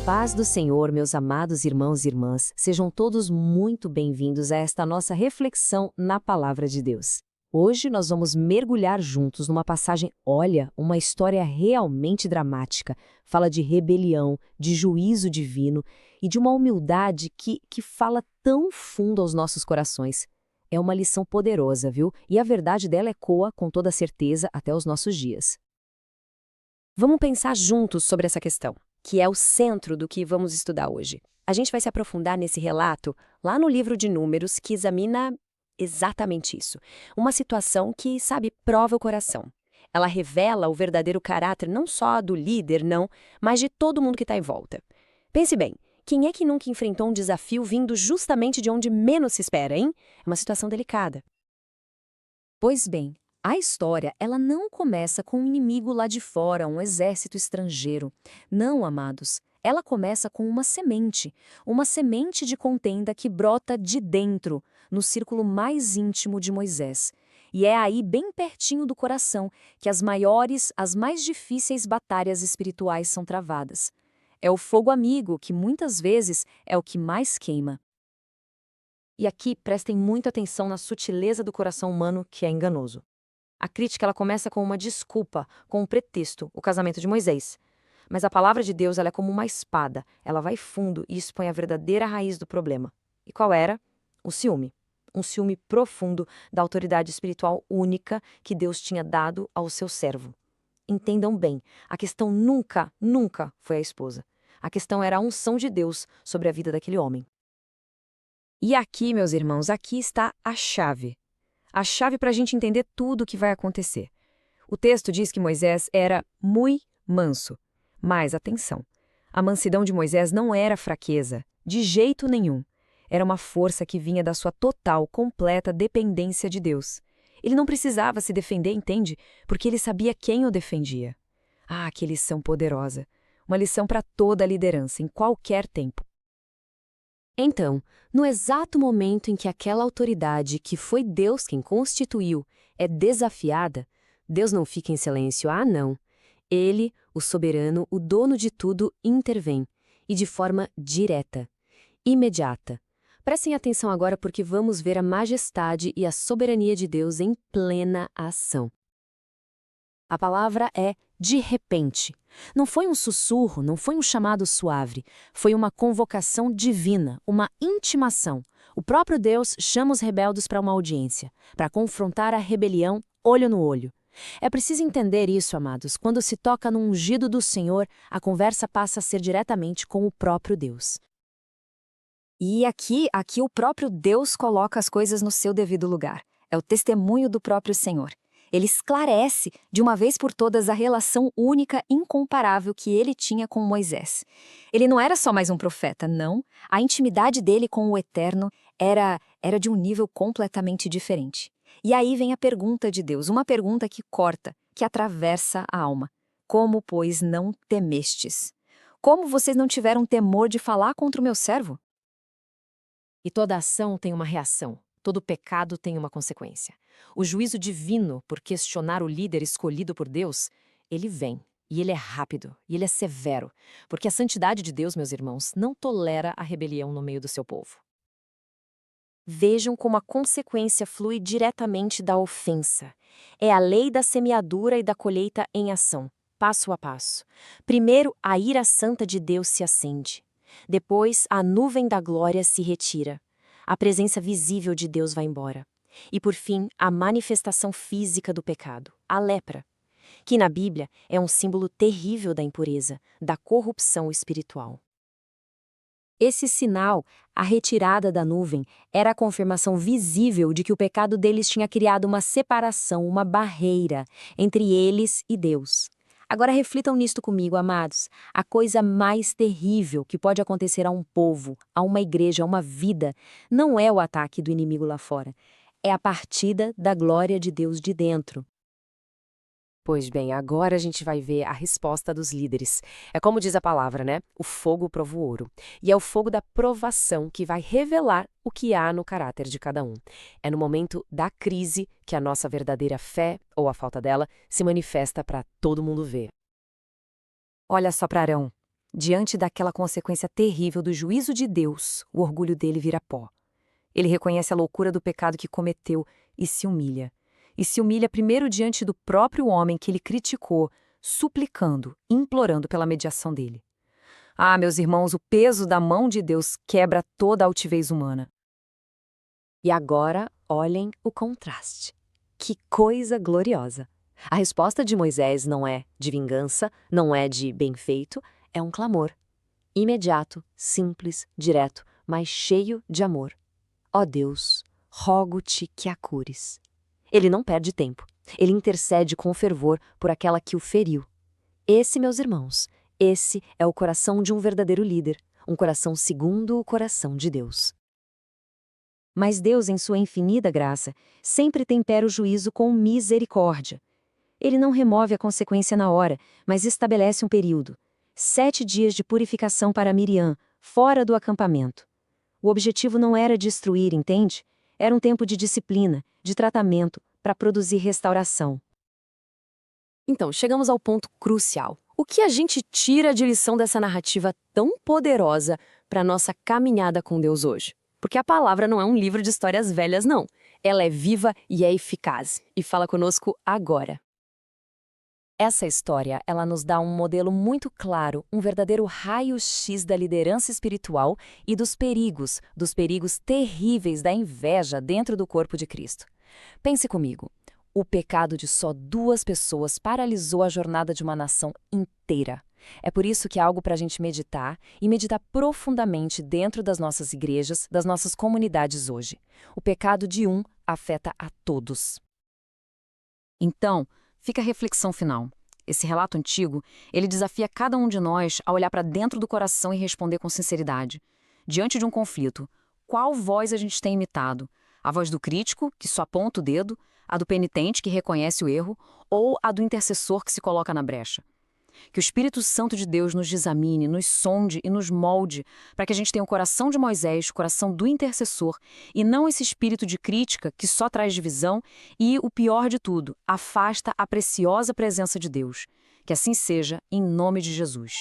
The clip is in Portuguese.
paz do Senhor, meus amados irmãos e irmãs, sejam todos muito bem-vindos a esta nossa reflexão na Palavra de Deus. Hoje nós vamos mergulhar juntos numa passagem, olha, uma história realmente dramática. Fala de rebelião, de juízo divino e de uma humildade que fala tão fundo aos nossos corações. É uma lição poderosa, viu? E a verdade dela ecoa com toda certeza até os nossos dias. Vamos pensar juntos sobre essa questão, que é o centro do que vamos estudar hoje. A gente vai se aprofundar nesse relato lá no livro de Números, que examina exatamente isso. Uma situação que, prova o coração. Ela revela o verdadeiro caráter não só do líder, não, mas de todo mundo que está em volta. Pense bem, quem é que nunca enfrentou um desafio vindo justamente de onde menos se espera, hein? É uma situação delicada. Pois bem, a história, ela não começa com um inimigo lá de fora, um exército estrangeiro. Não, amados. Ela começa com uma semente de contenda que brota de dentro, no círculo mais íntimo de Moisés. E é aí, bem pertinho do coração, que as maiores, as mais difíceis batalhas espirituais são travadas. É o fogo amigo, que muitas vezes é o que mais queima. E aqui, prestem muita atenção na sutileza do coração humano, que é enganoso. A crítica ela começa com uma desculpa, com um pretexto, o casamento de Moisés. Mas a palavra de Deus ela é como uma espada, ela vai fundo e expõe a verdadeira raiz do problema. E qual era? O ciúme. Um ciúme profundo da autoridade espiritual única que Deus tinha dado ao seu servo. Entendam bem, a questão nunca foi a esposa. A questão era a unção de Deus sobre a vida daquele homem. E aqui, meus irmãos, aqui está a chave. A chave para a gente entender tudo o que vai acontecer. O texto diz que Moisés era muito manso. Mas, atenção, a mansidão de Moisés não era fraqueza, de jeito nenhum. Era uma força que vinha da sua total, completa dependência de Deus. Ele não precisava se defender, entende? Porque ele sabia quem o defendia. Ah, que lição poderosa! Uma lição para toda a liderança, em qualquer tempo. Então, no exato momento em que aquela autoridade, que foi Deus quem constituiu, é desafiada, Deus não fica em silêncio, não. Ele, o soberano, o dono de tudo, intervém, e de forma direta, imediata. Prestem atenção agora porque vamos ver a majestade e a soberania de Deus em plena ação. A palavra é de repente. Não foi um sussurro, não foi um chamado suave. Foi uma convocação divina, uma intimação. O próprio Deus chama os rebeldes para uma audiência, para confrontar a rebelião olho no olho. É preciso entender isso, amados. Quando se toca no ungido do Senhor, a conversa passa a ser diretamente com o próprio Deus. E aqui o próprio Deus coloca as coisas no seu devido lugar. É o testemunho do próprio Senhor. Ele esclarece, de uma vez por todas, a relação única, incomparável que ele tinha com Moisés. Ele não era só mais um profeta, não. A intimidade dele com o Eterno era de um nível completamente diferente. E aí vem a pergunta de Deus, uma pergunta que corta, que atravessa a alma. Como, pois, não temestes? Como vocês não tiveram temor de falar contra o meu servo? E toda ação tem uma reação. Todo pecado tem uma consequência. O juízo divino, por questionar o líder escolhido por Deus, ele vem, e ele é rápido, e ele é severo, porque a santidade de Deus, meus irmãos, não tolera a rebelião no meio do seu povo. Vejam como a consequência flui diretamente da ofensa. É a lei da semeadura e da colheita em ação, passo a passo. Primeiro, a ira santa de Deus se acende. Depois, a nuvem da glória se retira. A presença visível de Deus vai embora. E, por fim, a manifestação física do pecado, a lepra, que na Bíblia é um símbolo terrível da impureza, da corrupção espiritual. Esse sinal, a retirada da nuvem, era a confirmação visível de que o pecado deles tinha criado uma separação, uma barreira entre eles e Deus. Agora reflitam nisto comigo, amados. A coisa mais terrível que pode acontecer a um povo, a uma igreja, a uma vida, não é o ataque do inimigo lá fora. É a partida da glória de Deus de dentro. Pois bem, agora a gente vai ver a resposta dos líderes. É como diz a palavra, né? O fogo prova o ouro. E é o fogo da provação que vai revelar o que há no caráter de cada um. É no momento da crise que a nossa verdadeira fé, ou a falta dela, se manifesta para todo mundo ver. Olha só para Arão. Diante daquela consequência terrível do juízo de Deus, o orgulho dele vira pó. Ele reconhece a loucura do pecado que cometeu e se humilha. E se humilha primeiro diante do próprio homem que ele criticou, suplicando, implorando pela mediação dele. Ah, meus irmãos, o peso da mão de Deus quebra toda a altivez humana. E agora, olhem o contraste. Que coisa gloriosa! A resposta de Moisés não é de vingança, não é de bem feito, é um clamor. Imediato, simples, direto, mas cheio de amor. Ó Deus, rogo-te que a cures. Ele não perde tempo. Ele intercede com fervor por aquela que o feriu. Esse, meus irmãos, esse é o coração de um verdadeiro líder, um coração segundo o coração de Deus. Mas Deus, em sua infinita graça, sempre tempera o juízo com misericórdia. Ele não remove a consequência na hora, mas estabelece um período. 7 dias de purificação para Miriam, fora do acampamento. O objetivo não era destruir, entende? Era um tempo de disciplina, de tratamento, para produzir restauração. Então, chegamos ao ponto crucial. O que a gente tira de lição dessa narrativa tão poderosa para a nossa caminhada com Deus hoje? Porque a palavra não é um livro de histórias velhas, não. Ela é viva e é eficaz. E fala conosco agora. Essa história, ela nos dá um modelo muito claro, um verdadeiro raio-x da liderança espiritual e dos perigos terríveis da inveja dentro do corpo de Cristo. Pense comigo. O pecado de só 2 pessoas paralisou a jornada de uma nação inteira. É por isso que é algo para a gente meditar e meditar profundamente dentro das nossas igrejas, das nossas comunidades hoje. O pecado de um afeta a todos. Então, fica a reflexão final. Esse relato antigo, ele desafia cada um de nós a olhar para dentro do coração e responder com sinceridade. Diante de um conflito, qual voz a gente tem imitado? A voz do crítico, que só aponta o dedo, a do penitente, que reconhece o erro, ou a do intercessor que se coloca na brecha? Que o Espírito Santo de Deus nos examine, nos sonde e nos molde, para que a gente tenha o coração de Moisés, o coração do intercessor, e não esse espírito de crítica que só traz divisão e, o pior de tudo, afasta a preciosa presença de Deus. Que assim seja, em nome de Jesus.